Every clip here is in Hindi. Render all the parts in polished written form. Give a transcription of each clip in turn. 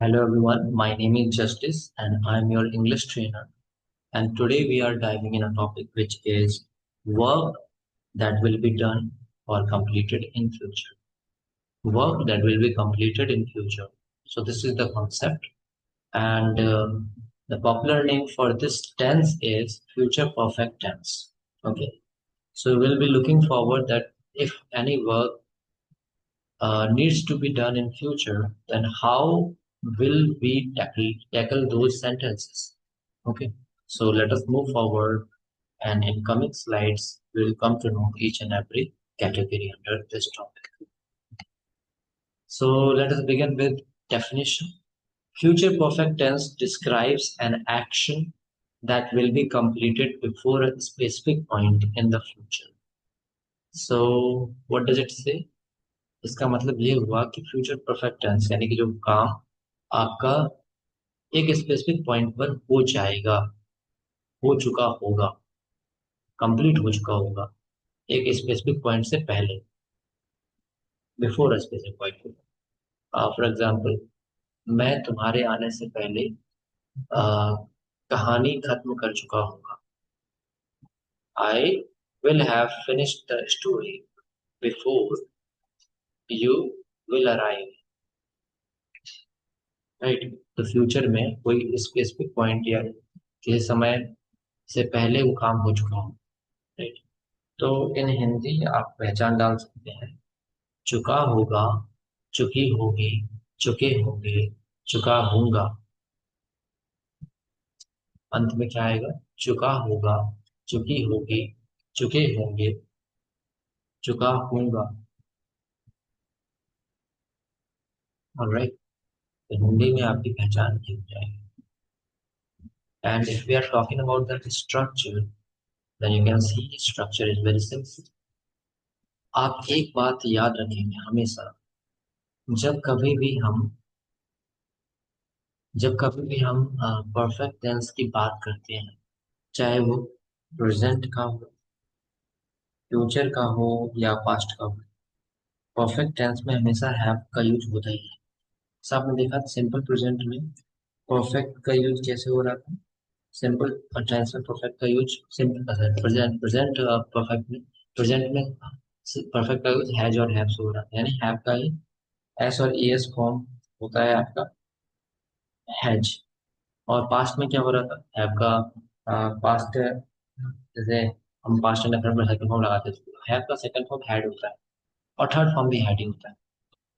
Hello everyone, my name is Justice and I'm your English trainer. And today we are diving in a topic which is work that will be done or completed in future. Work that will be completed in future. So this is the concept, and the popular name for this tense is future perfect tense. Okay, so we'll be looking forward that if any work needs to be done in future, then how will we tackle those sentences? Okay, so let us move forward, and in coming slides, we will come to know each and every category under this topic. So let us begin with definition. Future perfect tense describes an action that will be completed before a specific point in the future. So what does it say? इसका मतलब ये हुआ कि फ्यूचर परफेक्ट टेंस यानी कि जो काम आपका एक स्पेसिफिक पॉइंट पर हो जाएगा, हो चुका होगा, कंप्लीट हो चुका होगा एक स्पेसिफिक पॉइंट से पहले, before a specific point. For example, मैं तुम्हारे आने से पहले आ, कहानी खत्म कर चुका होगा। I will have finished the story before you will arrive. Right, तो फ्यूचर में कोई स्पेसिफिक पॉइंट या किसी समय से पहले वो काम हो चुका हो। राइट, तो इन हिंदी आप पहचान डाल सकते हैं, चुका होगा, चुकी होगी, चुके होंगे, चुका होऊंगा। अंत में क्या आएगा? चुका होगा, चुकी होगी, चुके होंगे, चुका होऊंगा। ऑलराइट, तो हिंदी में आपकी पहचान की हो जाएगी। And if we are talking about the structure, then you can see structure is very simple. आप एक बात याद रखेंगे हमेशा, जब कभी भी हम जब कभी भी हम परफेक्ट टेंस की बात करते हैं, चाहे वो प्रेजेंट का हो, फ्यूचर का हो या पास्ट का हो, परफेक्ट टेंस में हमेशा हैव का यूज होता ही है। जैसा आपने देखा सिंपल प्रेजेंट में परफेक्ट का यूज कैसे हो रहा था। सिंपल टेंस में परफेक्ट का use simple present present perfect में प्रेजेंट में परफेक्ट का यूज हैज और हैव से हो रहा था, यानी हैव का ही एस और एस फॉर्म होता है आपका हैज। और पास्ट में क्या हो रहा था? हैव का पास्ट, जैसे हम पास्ट एंड प्रेजेंट में सेकंड फॉर्म लगाते थे, तो हैव का सेकंड फॉर्म हैड होता है और थर्ड फॉर्म भी हैड ही होता है।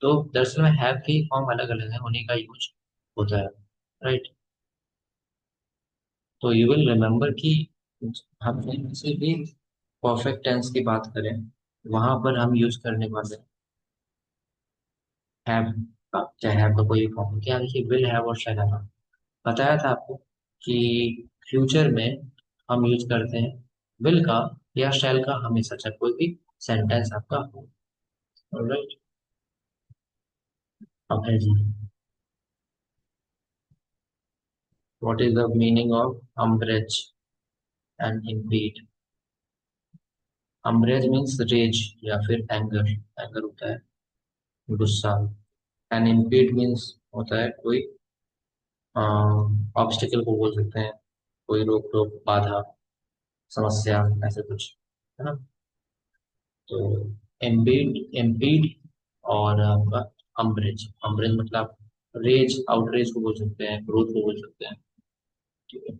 तो दरअसल में हैव की फॉर्म अलग अलग है, उन्हीं का यूज होता है। राइट, तो यू विल रिमेम्बर कि हम किसी भी परफेक्ट टेंस की बात करें, वहां पर हम यूज करने वाले हैव का, चाहे हैव का कोई भी फॉर्म, क्या देखिए विल हैव और शैल हैव। बताया था आपको कि फ्यूचर में हम यूज करते हैं विल का या शैल का हमेशा, चाहे कोई भी सेंटेंस आपका हो। राइट, अब है जी, what is the meaning of umbrage and impede? Umbrage means rage या फिर एंगर, एंगर होता है गुस्सा। एंड इम्पीड मीन्स होता है कोई ऑब्स्टिकल को बोल सकते हैं, कोई रोक टोक, बाधा, समस्या, ऐसे कुछ, है ना। तो एम्पीड, एम्पीड और आपका अम्ब्रेज, अम्ब्रेज मतलब रेज, आउटरेज को बोल सकते हैं, क्रोध को बोल सकते हैं। ठीक है,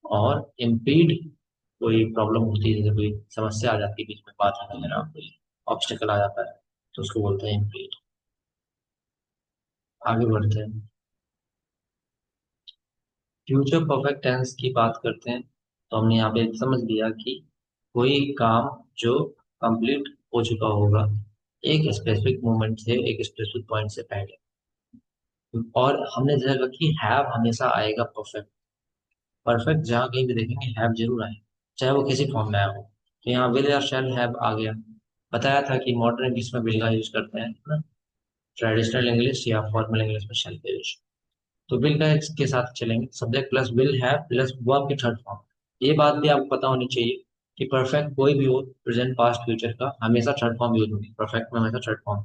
और इम्पीड कोई प्रॉब्लम होती है, जैसे कोई समस्या आ जाती है बीच में, बाधा वगैरह, कोई ऑब्स्टिकल आ जाता है, तो उसको बोलते हैं इम्पीड। आगे बढ़ते हैं, फ्यूचर परफेक्ट टेंस की बात करते हैं। तो हमने यहाँ पे समझ लिया कि कोई काम जो कंप्लीट हो चुका होगा एक स्पेसिफिक मोमेंट से, एक स्पेसिफिक पॉइंट से पहले। और हमने देखा कि हैव हमेशा आएगा परफेक्ट, परफेक्ट जहाँ कहीं भी देखेंगे हैव जरूर आएगा, चाहे वो किसी फॉर्म में आया हो। तो यहाँ विल या शैल हैव आ गया। बताया था कि मॉडर्न इंग्लिश में विल का यूज करते हैं ना, ट्रेडिशनल इंग्लिश या फॉर्मल इंग्लिश में शैल का यूज। तो विल का के साथ चलेंगे, subject plus will have plus verb की थर्ड फॉर्म। ये बात भी आपको पता होनी चाहिए कि परफेक्ट कोई भी हो, प्रेजेंट पास्ट फ्यूचर का हमेशा थर्ड फॉर्म यूज होगी, परफेक्ट में हमेशा थर्ड फॉर्म।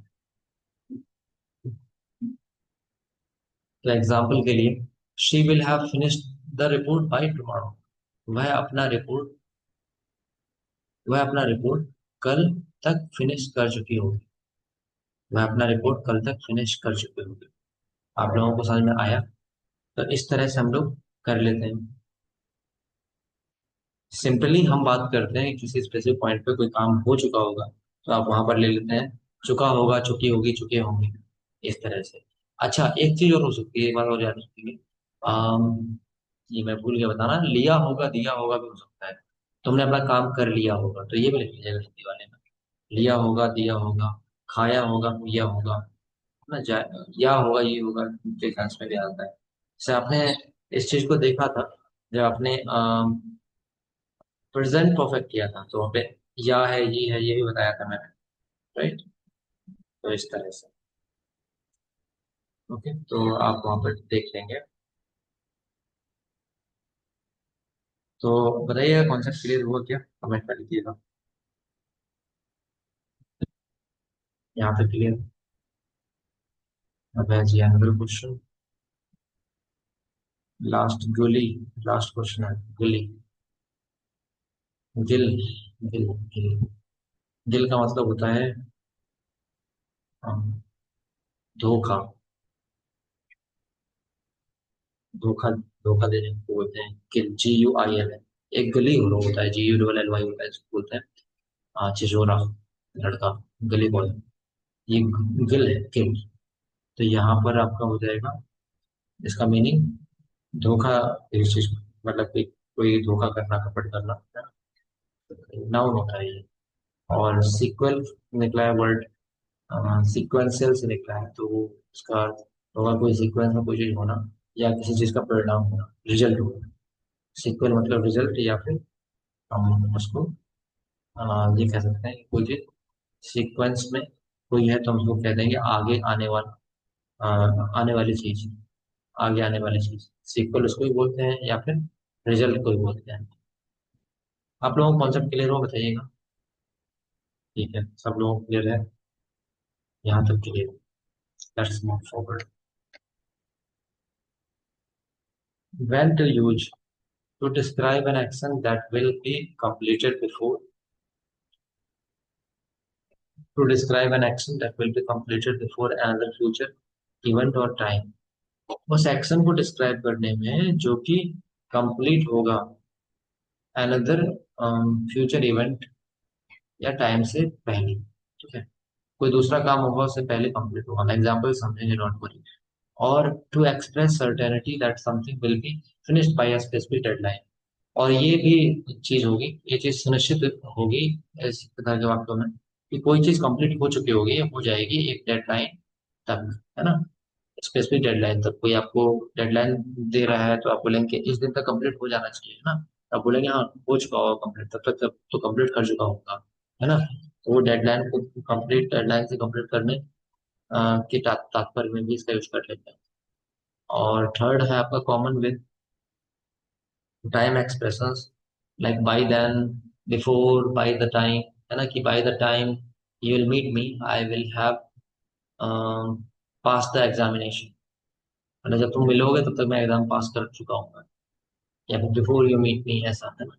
तो एग्जाम्पल के लिए, she will have finished the report by tomorrow. वह अपना रिपोर्ट वह अपना रिपोर्ट कल तक फिनिश कर चुकी होगी। वह अपना रिपोर्ट कल तक फिनिश कर चुकी होगी। आप लोगों को समझ में आया? तो इस तरह से हम लोग कर लेते हैं। सिंपली हम बात करते हैं किसी स्पेसिफिक पॉइंट पे कोई काम हो चुका होगा, तो आप वहां पर ले लेते हैं चुका होगा, चुकी होगी, चुके होंगे, इस तरह से। अच्छा, एक चीज और हो सकती है, एक बार और याद रखेंगे। ये मैं भूल गया बताना, लिया होगा दिया होगा भी हो सकता है। तुमने अपना काम कर लिया होगा, तो ये भी लिख लीजिएगा हिंदी वाले में। लिया होगा, दिया होगा, खाया होगा, पिया होगा, ना जा या होगा, ये होगा, के सेंस में भी आता है। जैसे आपने इस चीज को देखा था जब आपने प्रेजेंट परफेक्ट किया था, तो वहाँ पे या है, ये है, ये भी बताया था मैंने, राइट? तो इस तरह से। ओके, तो आप वहाँ पर देख लेंगे। तो बताइए, कॉन्सेप्ट क्लियर हुआ क्या? कमेंट कर दीजिएगा। यहाँ पे क्लियर? अब है जी अनदर क्वेश्चन। लास्ट गुली, लास्ट क्वेश्चन है गुली। गिल, गिल, गिल। गिल का मतलब होता है धोखा। धोखा, धोखा देने को बोलते हैं गिल, GUIL है। एक गली हो होता है, GULLY होता है, इसको बोलते हैं छिछोरा, लड़का, गली बॉय। ये गिल है, गिल। तो यहाँ पर आपका हो जाएगा इसका मीनिंग धोखा, किसी चीज मतलब कोई कोई धोखा करना, कपट करना, नाउन होता है ये। और सीक्वल निकला है वर्ड, सीक्वेंशियल से निकला है, तो वो उसका अर्थ होगा कोई सीक्वेंस में कोई चीज होना, या किसी चीज का परिणाम होना, रिजल्ट होना। सीक्वल मतलब रिजल्ट, या फिर हम उसको ये कह सकते हैं कि कोई चीज सीक्वेंस में कोई है, तो हम उसको कह देंगे आगे आने वाला, आने वाली चीज, आगे आने वाली चीज सीक्वल उसको भी बोलते हैं, या फिर रिजल्ट को भी बोलते हैं। आप लोगों को कॉन्सेप्ट क्लियर हो, बताइएगा। ठीक है, सब लोगों को क्लियर है? यहाँ तक clear? Let's move forward. When to use, to describe an action that will be completed before, to describe an action that will be completed before another future event or time। उस एक्शन को डिस्क्राइब करने में जो कि कंप्लीट होगा अनदर फ्यूचर इवेंट या टाइम से पहले। ठीक है, कोई दूसरा काम होगा उससे पहले कंप्लीट होगा, एग्जाम्पल समझेंगे, डोंट वरी। और to express certainty that something will be finished by a specific deadline. और ये भी चीज होगी, ये चीज सुनिश्चित होगी इस प्रकार के वाक्यों में कि कोई चीज कंप्लीट हो चुकी होगी, हो जाएगी एक डेडलाइन तक, है ना? स्पेसिफिक डेडलाइन तक। कोई आपको डेडलाइन दे रहा है, तो आप बोलेंगे कि इस दिन तक कंप्लीट हो जाना चाहिए, है ना? तो आप बोलेंगे हाँ हो चुका होगा कंप्लीट, तब तक तब तो कंप्लीट कर चुका होगा, है ना? तो वो डेडलाइन को कंप्लीट, डेडलाइन से कंप्लीट करने के तात्पर्य में भी इसका यूज कर लेते हैं। और थर्ड है आपका common with time expressions, like by then, before, by the time, है ना? कि by the time you will meet me I will have pass the examination, मतलब जब तुम मिलोगे तब तक मैं एग्जाम पास कर चुका हूँ। या फिर बिफोर यू मीट मी, ऐसा है ना?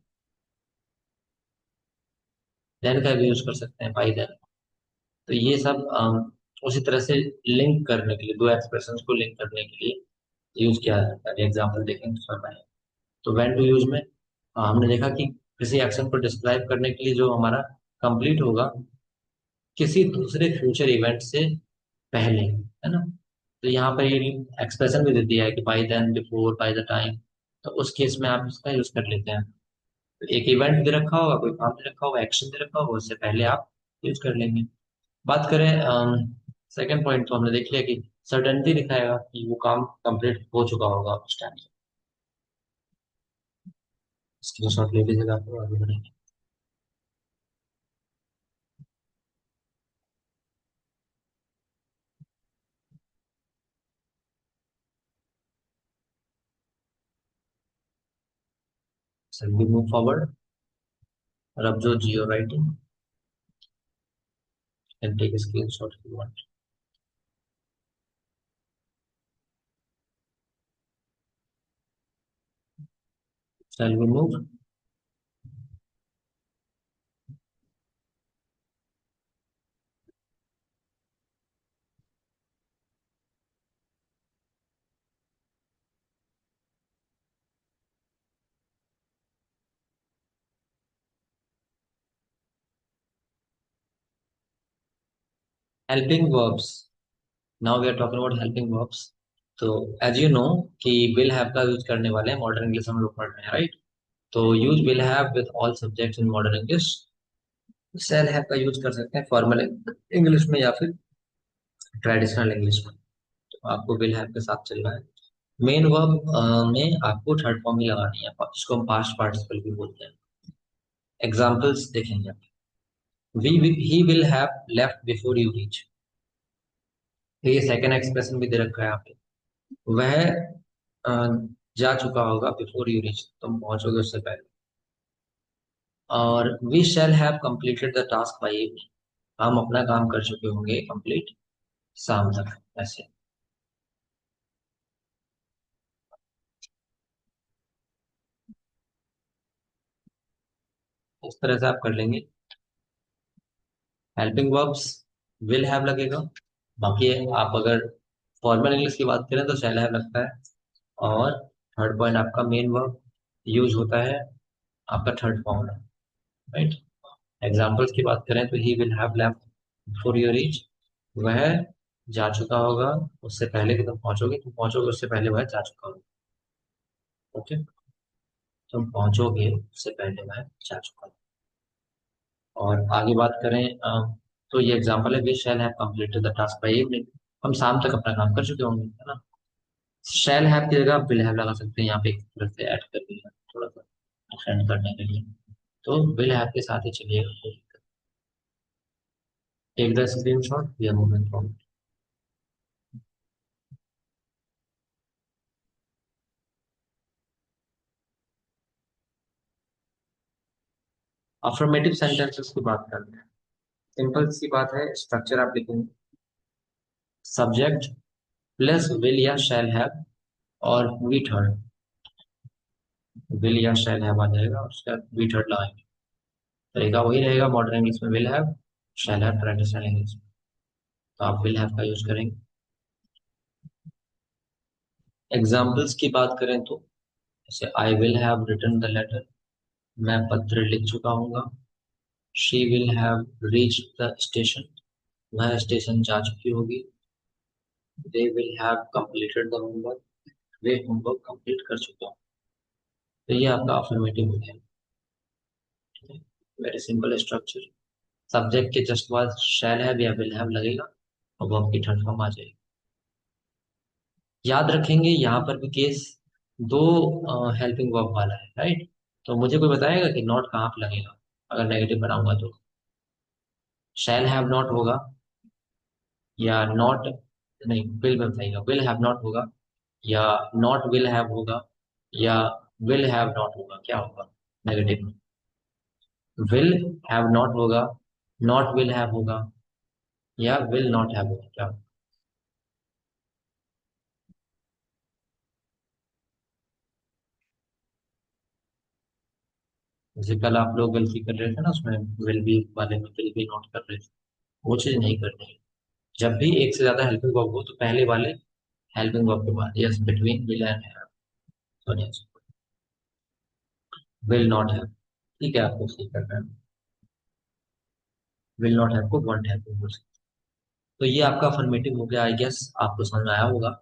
देन का भी यूज कर सकते हैं, बाय देन। तो ये सब उसी तरह से लिंक करने के लिए, दो एक्सप्रेशंस को लिंक करने के लिए यूज किया जाता है। एग्जाम्पल देखेंगे तो समझ आएगा। तो व्हेन टू यूज में हमने देखा कि किसी एक्शन को डिस्क्राइब करने के लिए जो हमारा कंप्लीट होगा किसी दूसरे फ्यूचर इवेंट से पहले, है ना? तो यहाँ पर ये एक्सप्रेशन भी दे दिया है कि by then, before, by the time. तो उस केस में आप इसका यूज कर लेते हैं। तो एक इवेंट दे रखा होगा, कोई काम दे रखा होगा, एक्शन दे रखा होगा, उससे पहले आप यूज कर लेंगे। बात करें सेकंड पॉइंट, तो हमने देख लिया कि सर्टेनिटी दिखाएगा कि वो काम कंप्लीट हो चुका होगा उस टाइम से। स्क्रीनशॉट ले लीजिएगा, आप आगे बढ़ेंगे। Sir we move forward. और अब जो जियो writing can take screenshot if you want. Shall we move? Helping verbs. Now we are talking about helping verbs. तो as you know कि will have का यूज करने वाले हैं मॉडर्न इंग्लिश हम लोग पढ़ रहे हैं, राइट? तो use will have with all subjects in modern English. shall have का यूज कर सकते हैं फॉर्मल इंग्लिश में या फिर ट्रेडिशनल इंग्लिश में। तो आपको will have के साथ चल रहा है। मेन वर्ब में आपको थर्ड फॉर्म ही लगानी है, जिसको हम पास्ट पार्टिसिपल भी बोलते हैं। एग्जाम्पल्स देखेंगे आप। He will have left before you reach. तो ये सेकंड एक्सप्रेशन भी दे रखा है यहाँ पे। वह जा चुका होगा बिफोर यू रीच, तुम पहुंचोगे उससे पहले। और we shall have completed the task by evening, हम अपना काम कर चुके होंगे कंप्लीट शाम तक। ऐसे इस तरह से आप कर लेंगे। हेल्पिंग वर्ब्स विल हैव लगेगा। बाकी आप अगर फॉर्मल इंग्लिश की बात करें तो शैल हैव लगता है। और थर्ड पॉइंट आपका मेन वर्ब यूज होता है आपका थर्ड फॉर्म में, राइट? एग्जाम्पल्स की बात करें तो he will have left before you reach, वह जा चुका होगा उससे पहले कि तुम पहुंचोगे उससे पहले वह जा चुका होगा। ओके, तुम पहुंचोगे उससे पहले वह जा चुका होगा। और आगे बात करें तो ये एग्जांपल है we shall have completed the task by evening, हम शाम तक अपना काम कर चुके होंगे, है ना? शैल हैव की जगह विल हैव लगा सकते हैं यहाँ पे, एक तरह से ऐड कर दिया थोड़ा सा एक्सटेंड करने के लिए। तो विल हैव के साथ ही चलिएगा। Take the screenshot, we are moving forward. Affirmative sentences की बात करते हैं। सिंपल सी बात है, स्ट्रक्चर आप लिखेंगे सब्जेक्ट प्लस विल या शैल हैव और वी थर्ड। विल या शैल हैव आ जाएगा और उसका वी थर्ड लगाएंगे। तरीका वही रहेगा मॉडर्न इंग्लिश में will have, shall have traditional English में। तो आप विल हैव का यूज करेंगे। एग्जाम्पल्स की बात करें तो जैसे I will have written the letter, मैं पत्र लिख चुका हूँ। She will have reach the station, वह स्टेशन जा चुकी होगी। They will have completed the homework, वे होमवर्क कंप्लीट कर चुके हों। तो ये आपका अफर्मेटिव हो गया। Very simple structure. सब्जेक्ट के जस्ट बाद शैल हैव या विल हैव लगेगा और वर्ब की थर्ड फॉर्म आ जाएगी। याद रखेंगे यहाँ पर भी केस दो हेल्पिंग वर्ब वाला है, राइट? तो मुझे कोई बताएगा कि नॉट कहाँ पे लगेगा अगर नेगेटिव बनाऊंगा तो? शैल हैव नॉट होगा या नॉट, नहीं विल में बताइएगा, विल हैव नॉट होगा या नॉट विल हैव होगा या विल हैव नॉट होगा, क्या होगा नेगेटिव में? विल हैव नॉट होगा, नॉट विल हैव होगा या विल नॉट हैव होगा, क्या होगा? जैसे कल आप लोग गलती कर रहे थे ना उसमें, विल बी वाले में विल बी नॉट कर रहे थे, वो चीज नहीं करनी है। जब भी एक से ज्यादा हेल्पिंग वर्ब हो तो पहले वाले हेल्पिंग वर्ब के बाद yes between will and have, sorry will not have. ठीक है, आपको सही करना है। विल नॉट हैव को वॉन्ट हैव बोल सकते हैं। तो ये आपका अफर्मेटिव हो गया, आई गेस आपको समझ में आया होगा।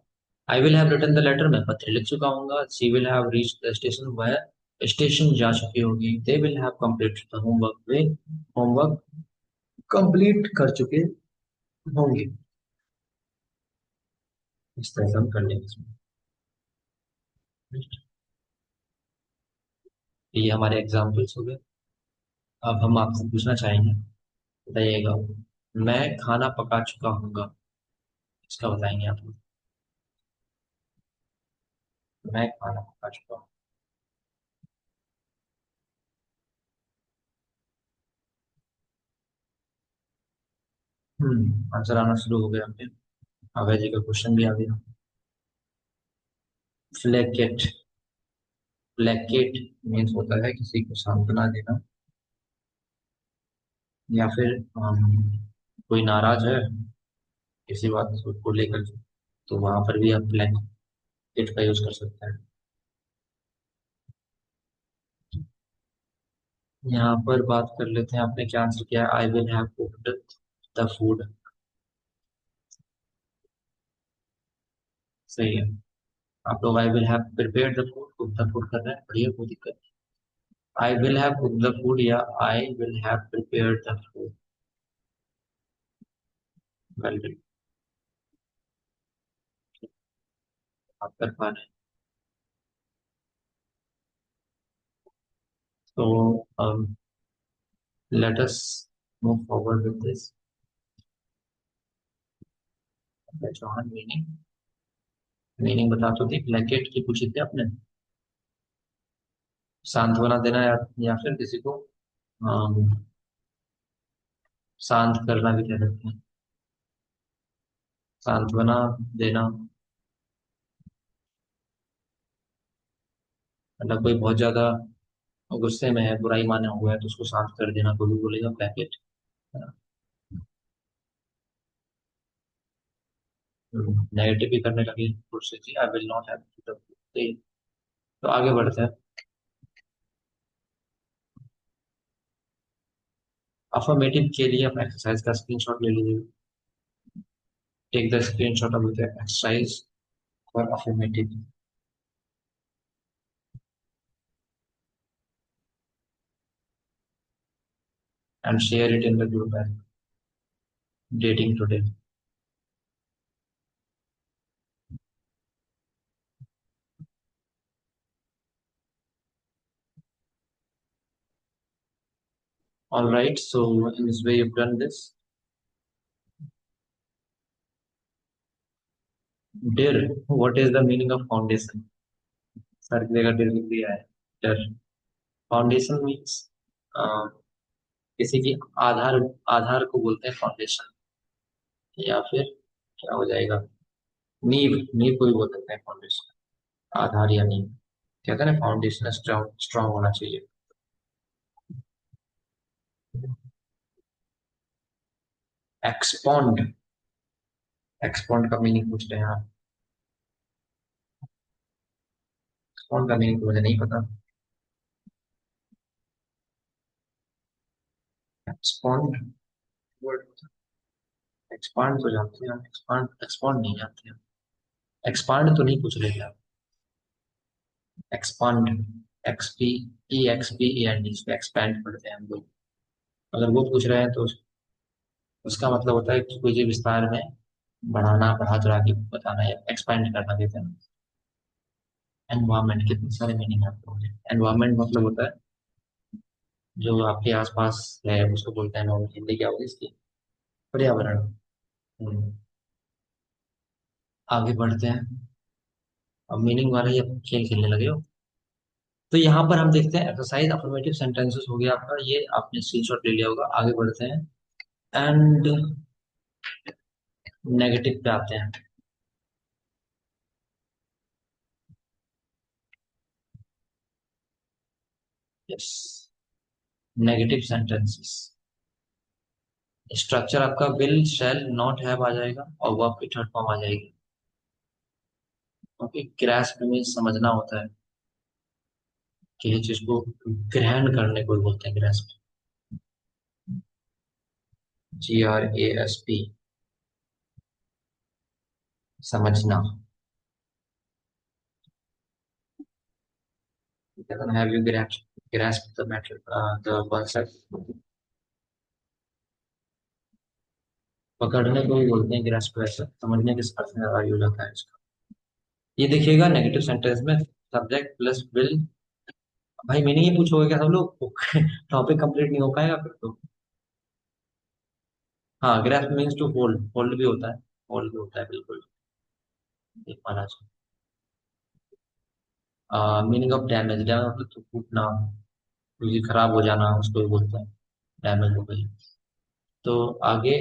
I will have written the letter, मैं पत्र लिख चुका हूँ। She will have reach the station, वह स्टेशन जा चुकी होगी। They will have complete the homework, वे होमवर्क कंप्लीट कर चुके होंगे। इस तरह से हम कर लेंगे इसमें। ये हमारे एग्जाम्पल्स हो गए। अब हम आपसे पूछना चाहेंगे, बताइएगा, मैं खाना पका चुका हूँगा, इसका बताएंगे आप लोग। मैं खाना पका चुका हूँ। आंसर आना शुरू हो गया हमने। अभय जी का क्वेश्चन भी आ गया। फ्लैकेट, प्लेकेट मीन्स होता है किसी को सांत्वना देना, या फिर कोई नाराज है किसी बात को लेकर, तो वहां पर भी आप प्लेकेट का यूज कर सकते हैं। यहाँ पर बात कर लेते हैं, आपने क्या आंसर किया है? I will have cooked the food. सही है। आप लोग I will have prepared the food, cook the food कर रहे हैं, बढ़िया, कोई दिक्कत नहीं। I will have cook the food या I will have prepared the food, well done, आप कर पा रहे हैं। तो let us move forward with this. Chauhan, meaning, meaning बता तो दी, ब्लैंकेट की पूछी थी आपने। सांत्वना देना, या फिर किसी को अम, शांत करना भी कह सकते हैं। सांत्वना देना मतलब कोई बहुत ज्यादा गुस्से में है, बुराई माने हुआ है, तो उसको शांत कर देना को भी बोलेगा ब्लैंकेट। नेगेटिव भी करने लगे गुस्से से, आई विल नॉट हैव। तो आगे बढ़ते हैं। अफर्मेटिव के लिए आप एक्सरसाइज का स्क्रीनशॉट ले लीजिए। Take the screenshot of the exercise for affirmative and share it in the group as dating today. All right, so in this way you've done this. Dir, what is the meaning of foundation? Sir की जगह dir लिख दिया है। dir, foundation means किसी की आधार, आधार को बोलते हैं फाउंडेशन, या फिर क्या हो जाएगा, नींव, नींव को भी बोल सकते हैं फाउंडेशन, आधार या नींव। कहते हैं ना फाउंडेशन स्ट्रांग स्ट्रांग होना चाहिए। एक्सपॉन्ड, एक्सपॉन्ड का मीनिंग पूछ रहे हैं आप? एक्सपॉन्ड का मीनिंग तो मुझे नहीं पता। एक्सपॉन्ड वर्ड, एक्सपांड तो जानते हैं, एक्सपांड, एक्सपॉन्ड नहीं जानते हैं। एक्सपांड तो नहीं पूछ रहे थे आप? Expand, XP E XP A N D, इसको एक्सपैंड पढ़ते हैं हम लोग। अगर वो पूछ रहे हैं तो उसका मतलब होता है कि कोई चीज विस्तार में बढ़ाना, बढ़ा चढ़ा के बताना, या एक्सपैंड करना देते हैं। एनवायरमेंट, कितने सारे मीनिंग है आपको। एनवायरमेंट मतलब होता है जो आपके आसपास है, उसको बोलते हैं environment। हिंदी क्या होगी इसकी? पर्यावरण। हम्म, आगे बढ़ते हैं। अब मीनिंग वाला ही अब खेल खेलने लगे हो। तो यहाँ पर हम देखते हैं एक्सरसाइज अफर्मेटिव सेंटेंसेस हो गया आपका, ये आपने स्क्रीनशॉट ले लिया होगा। आगे बढ़ते हैं एंड नेगेटिव पे आते हैं। Yes, negative sentences. स्ट्रक्चर आपका विल शैल नॉट हैव आ जाएगा और वर्ब की थर्ड फॉर्म आ जाएगी। क्योंकि ग्रास्प में समझना होता है कि ये चीज को ग्रहण करने को बोलते हैं ग्रास्प, GRASP, समझना। Have you grasp the matter, the concept. पकड़ने को भी बोलते हैं ग्रास्प, वैसे समझने के अर्थ में ज्यादा यूज होता है इसका। ये देखिएगा नेगेटिव सेंटेंस में सब्जेक्ट प्लस विल। भाई मीनिंग ही पूछोगे क्या सब लोग? टॉपिक कंप्लीट नहीं हो पाएगा फिर तो। हाँ, grasp means to hold, hold भी होता है, होल्ड भी होता है बिल्कुल, एक माना। मीनिंग ऑफ डैमेज, डैमेज मतलब तो टूटना, कुछ खराब हो जाना, उसको भी बोलते हैं डैमेज हो गई। तो आगे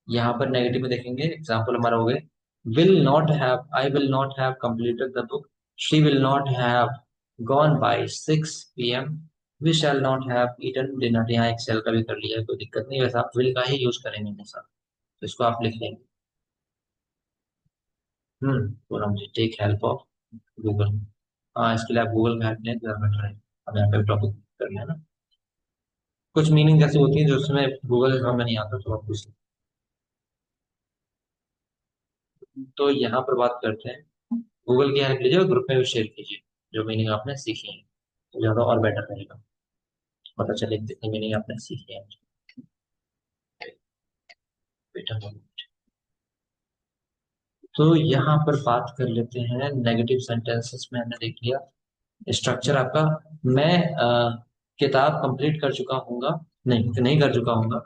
यहाँ पर नेगेटिव में देखेंगे, एग्जाम्पल हमारा हो गए, will not have, I will not have completed the book, she will not have gone by 6 PM, we shall not have eaten dinner. यहाँ एक शेल का भी कर लिया है, कोई दिक्कत नहीं, वैसे आप विल का ही यूज करेंगे हमेशा, तो इसको आप लिख लेंगे। पूरा मुझे टेक हेल्प ऑफ गूगल। हाँ, इसके लिए आप गूगल का हेल्प लें तो बेटर है। अब यहाँ पे टॉपिक करना है ना, कुछ मीनिंग ऐसी होती है जो उसमें गूगल में नहीं आता, तो आप पूछ लें। तो यहाँ पर बात करते हैं, गूगल की हेल्प लीजिए और ग्रुप में भी शेयर कीजिए जो मीनिंग आपने सीखी है, तो ज़्यादा और बेटर रहेगा, पता चले कितनी मीनिंग आपने सीखी है। बेटा, तो यहाँ पर बात कर लेते हैं नेगेटिव सेंटेंसेस में, हमने देख लिया स्ट्रक्चर आपका। मैं किताब कंप्लीट कर चुका हूँगा, नहीं नहीं कर चुका हूँगा,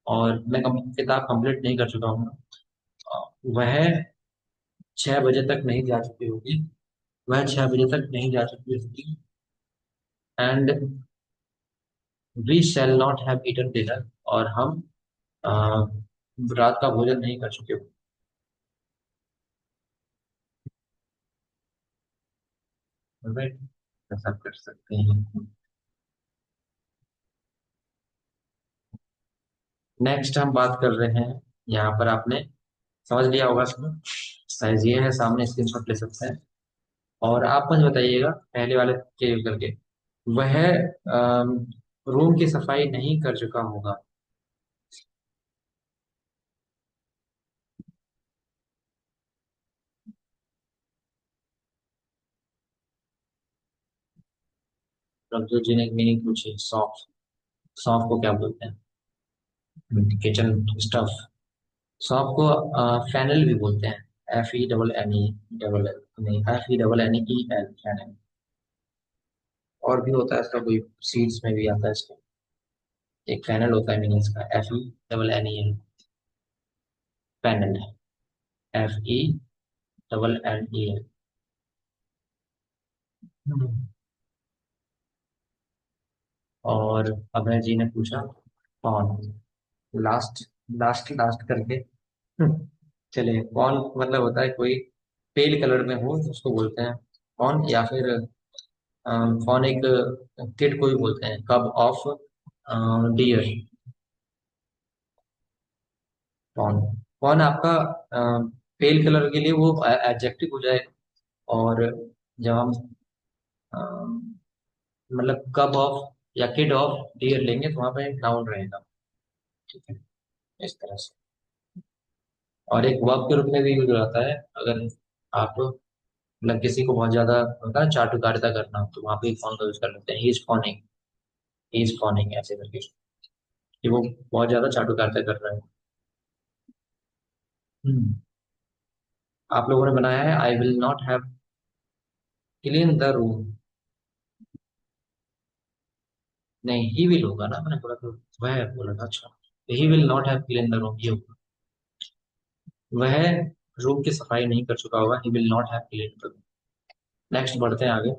और मैं किताब कंप्लीट नहीं कर चुका हूँगा। वह 6 बजे तक नहीं जा चुकी होगी, वह 6 बजे तक नहीं जा चुकी होगी। And we shall not have eaten dinner, और हम अ, रात का भोजन नहीं कर चुके होंगे। राइट, ऐसा कर सकते हैं। नेक्स्ट हम बात कर रहे हैं, यहाँ पर आपने समझ लिया होगा इसमें, साइज ये है, सामने स्क्रीनशॉट ले सकते हैं। और आप मुझे बताइएगा पहले वाले के यूज करके, वह रूम की सफाई नहीं कर चुका होगा। रघु जी ने एक मीनिंग पूछी, सॉफ्ट। सॉफ्ट को क्या बोलते हैं? Kitchen stuff. सॉफ्ट को फैनल भी बोलते हैं, FENNE, डबल एल नहीं, FENNEEL, फैनल। और भी होता है इसका कोई, सीड्स में भी आता है इसका, एक फैनल होता है मीनिंग इसका, FENNEL, पैनल, FENNEL। और अभय जी ने पूछा कौन, लास्ट, लास्ट करके। चलिए, कौन मतलब होता है कोई पेल कलर में हो तो उसको बोलते हैं कौन, या फिर कौन एक किड को भी बोलते हैं, कब ऑफ डियर। कौन, कौन आपका पेल कलर के लिए वो एडजेक्टिव हो जाए, और जब हम मतलब कब ऑफ या किड ऑफ डियर लेंगे तो वहां पे नाउन रहेगा। ठीक है, इस तरह से। और एक वर्ब के रूप में भी यूज होता है, अगर आप मतलब किसी को बहुत ज्यादा होता है चाटुकारिता करना, तो वहां पे फोन का यूज कर लेते हैं, he is fawning, he is fawning, ऐसे करके कि वो बहुत ज्यादा चाटुकारिता कर रहा है। हम्म। आप लोगों ने बनाया है, I will not have clean the room. नहीं, ही विल होगा ना, मैंने बोला तो, वह बोला था, अच्छा, ही will not have clean the room, ये होगा, वह रूम की सफाई नहीं कर चुका होगा, ही will not have clean the room. Next बढ़ते हैं आगे,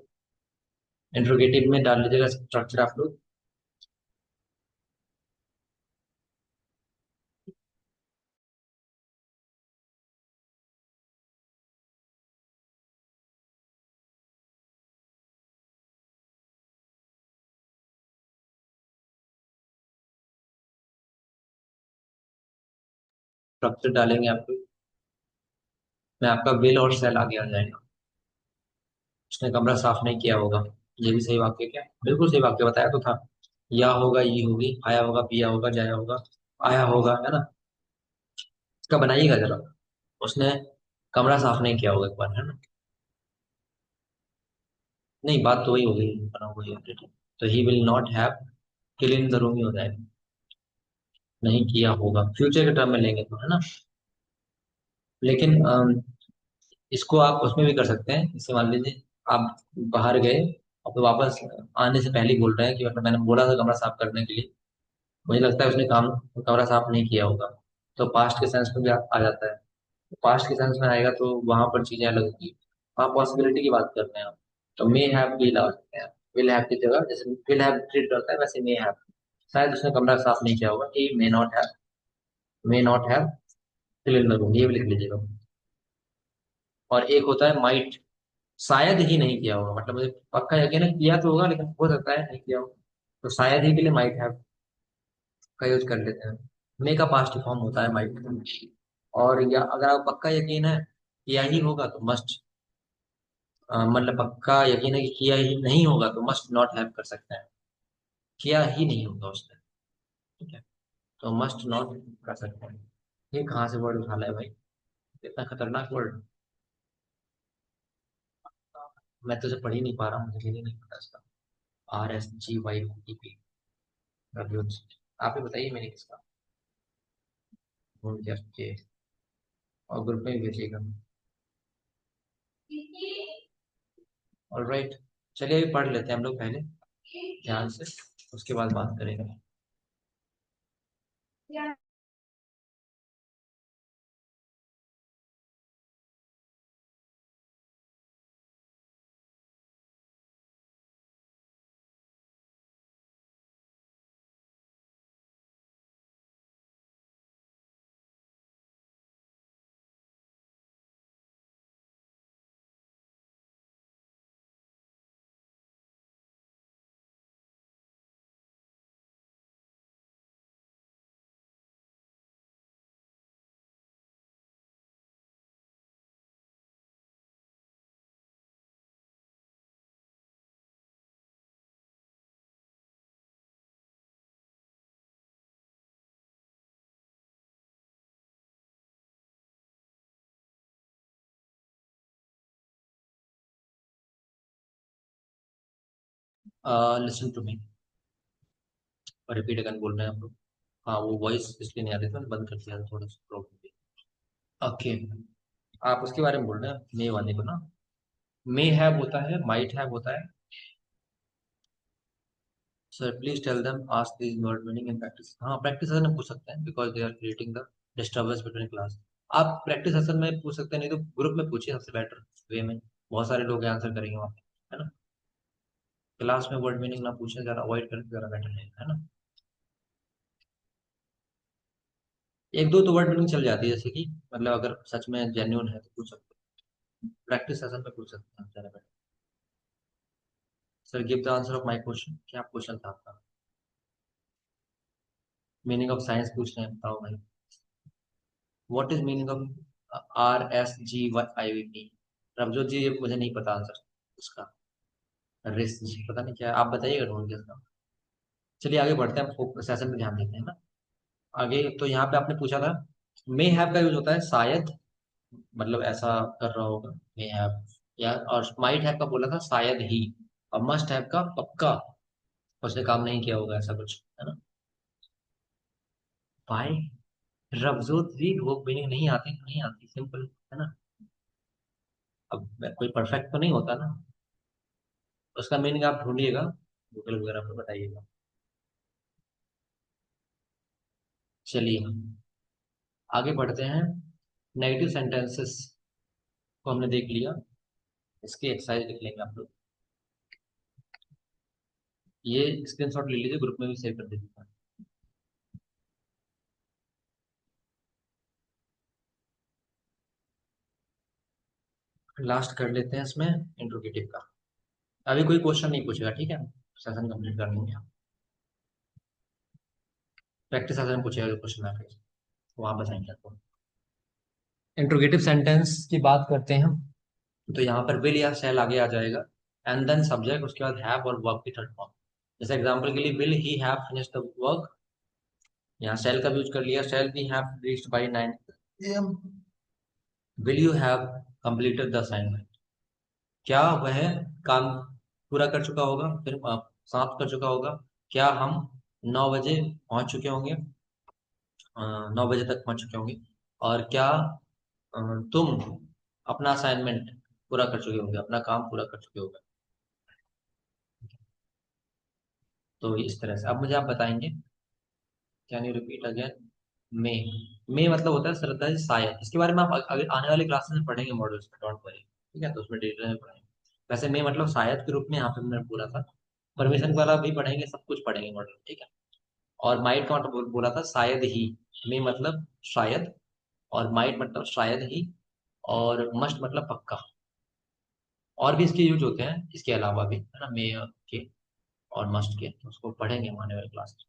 इंट्रोगेटिव में डाल लीजिएगा स्ट्रक्चर आप लोग। स्ट्रक्चर डालेंगे आप लोग, में आपका विल और सेल आगे आ जाएगा। उसने कमरा साफ नहीं किया होगा, ये भी सही वाक्य, क्या बिल्कुल सही वाक्य बताया तो था। या होगा, ये होगी, आया होगा, पिया होगा, जाया होगा, आया होगा, है ना। इसका बनाइएगा जरा, उसने कमरा साफ नहीं किया होगा एक बार, है ना। नहीं, बात तो वही हो गई, बना हुआ है, तो he will not have clean the room ही हो जाएगा, नहीं किया होगा, फ्यूचर के टर्म में लेंगे तो, है ना। लेकिन इसको आप उसमें भी कर सकते हैं, जैसे मान लीजिए आप बाहर गए, और फिर वापस आने से पहले ही बोल रहे हैं कि मतलब मैंने बोला था कमरा साफ करने के लिए, मुझे लगता है उसने कमरा साफ नहीं किया होगा, तो पास्ट के सेंस में भी आ जाता है। पास्ट के सेंस में आएगा तो वहां पर चीजें अलग होगी, वहाँ पॉसिबिलिटी की बात करते हैं आप, तो मे हैव विल आ सकते हैं। विल हैव की जगह जैसे विल हैव ट्रीट करता है, वैसे मे हैव, शायद उसने कमरा साफ नहीं किया होगा, he may not have clean the room, ये भी लिख लीजिएगा। और एक होता है माइट, शायद ही नहीं किया होगा, मतलब मुझे पक्का यकीन है किया तो होगा, लेकिन हो सकता है नहीं किया होगा। तो शायद ही के लिए माइट हैव का यूज कर लेते हैं। मे का पास्ट फॉर्म होता है माइट। और या अगर आप पक्का यकीन है किया ही होगा तो मस्ट, मतलब पक्का यकीन है कि किया ही नहीं होगा तो मस्ट नॉट हैव कर सकते हैं। किया ही नहीं होगा उसने, ठीक है, तो मस्ट नॉट कर सकते हैं। ये कहाँ से वर्ड उठा है भाई, इतना खतरनाक वर्ड। मैं तो इसे पढ़ ही नहीं पा रहा हूँ, मुझे भी नहीं पता इसका। RSGYPP, आप ही बताइए मैंने किसका ढूंढ के, और ग्रुप में भी भेजिएगा। ऑलराइट, चलिए अभी पढ़ लेते हैं हम लोग पहले ध्यान से, उसके बाद बात करेंगे। लिसन टू मी, और रिपीट अगन बोल रहे हैं हम लोग। हाँ, वो वॉइस इसलिए नहीं आ रही थी, मैंने बंद कर दिया था, थोड़ा सा प्रॉब्लम थी। ओके, आप उसके बारे में बोल रहे हैं मे वाले को ना। मे हैव होता है, माइट हैव होता है। Sir please tell them ask this word meaning in practice. हाँ, प्रैक्टिस सेशन में पूछ सकते हैं, because they are creating the disturbance between class. आप प्रैक्टिस सेशन में पूछ सकते हैं, नहीं तो ग्रुप में पूछिए, सबसे बेटर वे में। बहुत सारे लोग आंसर करेंगे वहाँ पे, है ना। क्लास में वर्ड मीनिंग ना पूछें, जरा अवॉइड करें, जरा बेटर रहेगा, है ना। एक दो तो वर्ड मीनिंग चल जाती है, जैसे कि मतलब अगर सच में जेन्युइन है तो पूछ सकते हैं, प्रैक्टिस सेशन में पूछ सकते हैं जरा better. Sir give the answer of my question, क्या क्वेश्चन था आपका। मीनिंग ऑफ साइंस पूछ रहे हैं, बताओ भाई। What is meaning of RSGYIVP। Ravjot ji, ये मुझे नहीं पता आंसर उसका। रिस्क जी पता नहीं क्या है, आप बताइएगा ढूंढ के इसका। चलिए आगे बढ़ते हैं, हम सेशन में ध्यान देते हैं ना। आगे तो यहाँ पे आपने पूछा था, मे हैव का यूज होता है शायद, मतलब ऐसा कर रहा होगा, मे हैव। या और माइट हैव का बोला था शायद ही। और मस्ट हैव का पक्का उसने काम नहीं किया होगा, ऐसा कुछ, है ना। भाई रवजोत जी, वो मीनिंग नहीं आती तो नहीं आती, सिंपल, है ना। अब कोई परफेक्ट तो नहीं होता ना। उसका मीनिंग आप ढूंढिएगा, गूगल वगैरह पर बताइएगा। चलिए आगे बढ़ते हैं। नेगेटिव सेंटेंसेस को हमने देख लिया, इसकी एक्सरसाइज लिख लेंगे आप लोग। ये स्क्रीनशॉट ले लीजिए, ग्रुप में भी शेयर कर दीजिएगा। लास्ट कर लेते हैं इसमें इंट्रोगेटिव का। अभी कोई क्वेश्चन नहीं पूछेगा, ठीक है, सेशन कंप्लीट कर लेंगे। प्रैक्टिस सेशन पूछेगा जो क्वेश्चन है, फिर वहां बताएंगे आपको। इंट्रोगेटिव सेंटेंस की बात करते हैं हम, तो यहाँ पर विल या शैल आगे आ जाएगा, एंड देन सब्जेक्ट, उसके बाद हैव और वर्ब की थर्ड फॉर्म। जैसे एग्जांपल के लिए, will he have finish the work, यहाँ शैल का यूज कर लिया, shall be have reached by 9 AM। Will you have completed the assignment, क्या वह काम पूरा कर चुका होगा, फिर समाप्त कर चुका होगा। क्या हम 9 बजे पहुंच चुके होंगे, 9 बजे तक पहुंच चुके होंगे। और क्या तुम अपना असाइनमेंट पूरा कर चुके होंगे, अपना काम पूरा कर चुके होंगे। तो इस तरह से अब मुझे आप बताएंगे, कैन यू रिपीट अगेन। मे, मे मतलब होता है श्रद्धा जी शायद, इसके बारे में आप आगे आने वाले क्लासेस में पढ़ेंगे, मॉड्यूल्स में, डोंट वरी, ठीक है, तो उसमें डिटेल में पढ़ेंगे। वैसे मे मतलब शायद के रूप में यहाँ पे मैंने बोला था। परमिशन वाला भी पढ़ेंगे, सब कुछ पढ़ेंगे मॉड्यूल, ठीक है। और माइट का मतलब बोला था शायद ही। मे मतलब शायद, और माइट मतलब शायद ही, और मस्ट मतलब पक्का, और भी इसके यूज होते हैं, इसके अलावा भी है ना, मे के और मस्ट के, तो उसको पढ़ेंगे हम आने वाले क्लास में।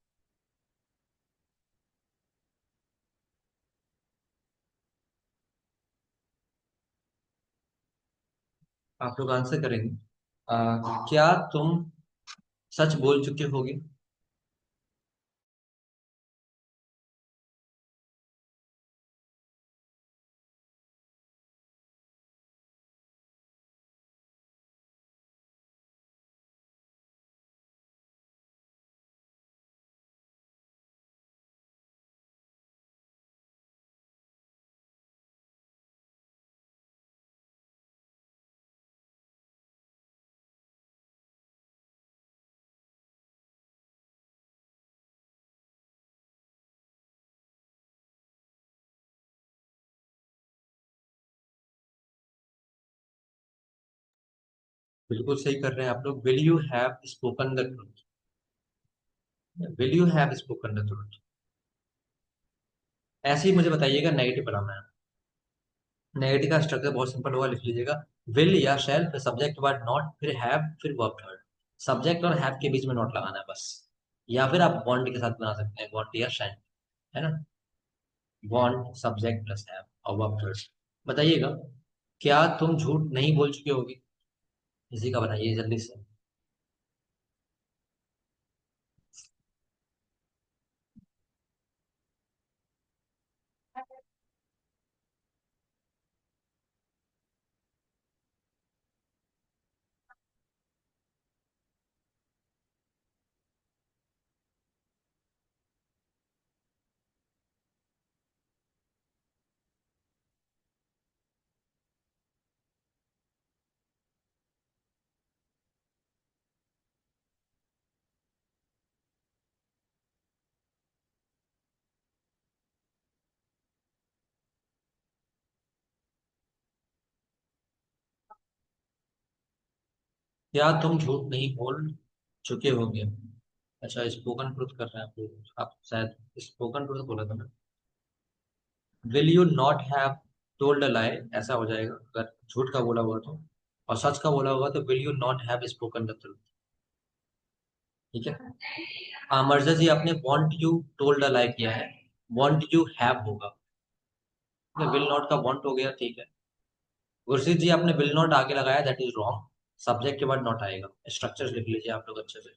आप लोग आंसर करेंगे। क्या तुम सच बोल चुके होगे? बिल्कुल सही कर रहे हैं आप लोग। Will you have spoken the truth? Will you have spoken the truth? ऐसे ही मुझे बताइएगा नेगेटिव बनाना है। नेगेटिव का स्ट्रक्चर बहुत सिंपल होगा, लिख लीजिएगा। विल या शैल, फिर सब्जेक्ट के बाद नॉट, फिर हैव, फिर वर्ब थर्ड। सब्जेक्ट और हैव के बीच में नॉट लगाना है बस। या फिर आप वांट के साथ बना सकते हैं, वांट या शैल, है ना। वांट सब्जेक्ट प्लस हैव और वर्ब थर्ड। बताइएगा, क्या तुम झूठ नहीं बोल चुके होगे? इसी का बनाइए जल्दी से। क्या तुम झूठ नहीं बोल चुके होगे? अच्छा, स्पोकन ट्रुथ कर रहे हैं आप लोग। आप शायद स्पोकन ट्रुथ बोला था ना। Will you not have told a lie, ऐसा हो जाएगा अगर झूठ का बोला हुआ तो। और सच का बोला हुआ तो will you not have spoken the truth. ठीक है। मर्जा जी, आपने वॉन्ट यू टोल्ड अ लाई किया है, वॉन्ट यू हैव होगा। विल नॉट का वॉन्ट हो गया, ठीक है। गुरशीत जी, आपने विल नॉट आगे लगाया, दैट इज रॉन्ग। सब्जेक्ट के बाद नॉट आएगा। स्ट्रक्चर लिख लीजिए आप लोग अच्छे से।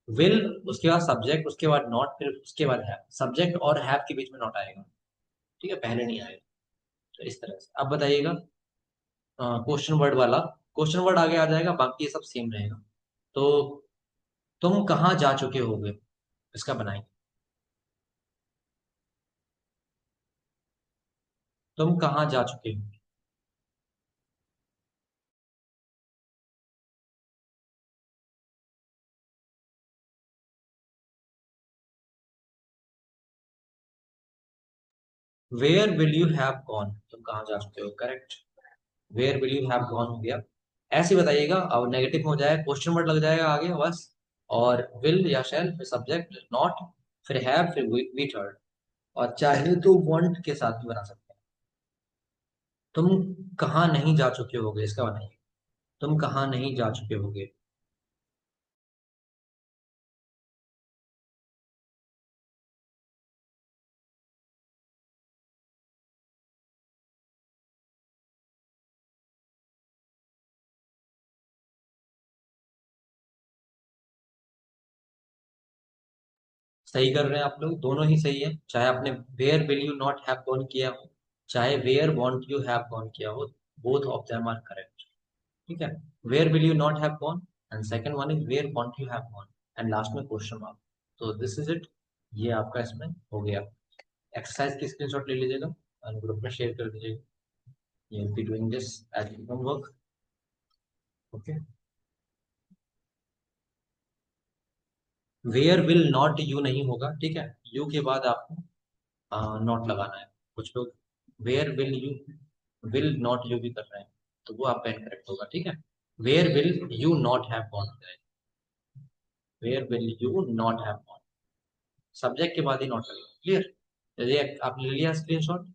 विल, उसके बाद सब्जेक्ट, उसके बाद नॉट, फिर उसके बाद हैव। सब्जेक्ट और हैव के बीच में नॉट आएगा। ठीक है, पहले नहीं आएगा। तो इस तरह से अब बताइएगा। क्वेश्चन वर्ड वाला, क्वेश्चन वर्ड आगे आ जाएगा, बाकी ये सब सेम रहेगा। तो तुम कहाँ जा चुके होगे, इसका बनाएंगे। तुम कहाँ जा चुके हो? Where will you have gone, तुम कहाँ जा चुके हो, correct. Where will you have gone हो गया। ऐसे ही बताइएगा, अब नेगेटिव हो जाए, क्वेश्चन वर्ड लग जाएगा आगे बस। और विल या शैल, फिर सब्जेक्ट नॉट, फिर हैव, फिर वी थर्ड। और चाहे तो वांट के साथ भी बना सकते हैं। तुम कहाँ नहीं जा चुके होगे, इसका बनाइए। तुम कहाँ नहीं जा चुके होगे। सही कर रहे हैं आप लोग, दोनों ही सही है। चाहे आपने where will you not have gone किया हो, चाहे where won't you have gone किया हो, both of them are correct. ठीक है। Where will you not have gone, and second one is where won't you have gone, and last में क्वेश्चन मार्क। तो दिस इज इट। ये आपका इसमें हो गया। एक्सरसाइज की स्क्रीनशॉट ले लीजिएगा और ग्रुप में शेयर कर दीजिएगा। ये be doing this as homework. Okay. Where will not you नहीं होगा, ठीक है। यू के बाद आपको नॉट लगाना है। कुछ लोग where will you, will not you भी कर रहे हैं, तो वो आपका इनकरेक्ट होगा। ठीक है। Where will you not have gone, where will you not have gone, subject के बाद ही नॉट लगेगा। क्लियर? चलिए, आपने ले लिया स्क्रीनशॉट।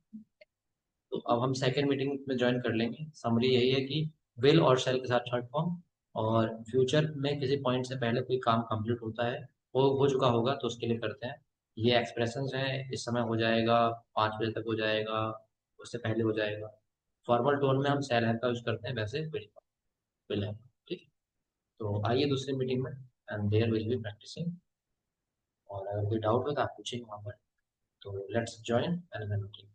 तो अब हम सेकेंड मीटिंग में ज्वाइन कर लेंगे। समरी यही है कि विल और शैल के साथ थर्ड फॉर्म। और फ्यूचर में किसी पॉइंट से पहले कोई काम कंप्लीट होता है, वो हो चुका होगा तो उसके लिए करते हैं। ये एक्सप्रेशंस हैं, इस समय हो जाएगा, 5 बजे तक हो जाएगा, उससे पहले हो जाएगा। फॉर्मल टोन में हम शैल हैव का यूज करते हैं, वैसे विल हैव। ठीक है? तो आइए दूसरी मीटिंग में, and there will be practising. और अगर कोई डाउट हो तो आप पूछेंगे वहाँ पर। तो लेट्स ज्वाइन एंड मीटिंग।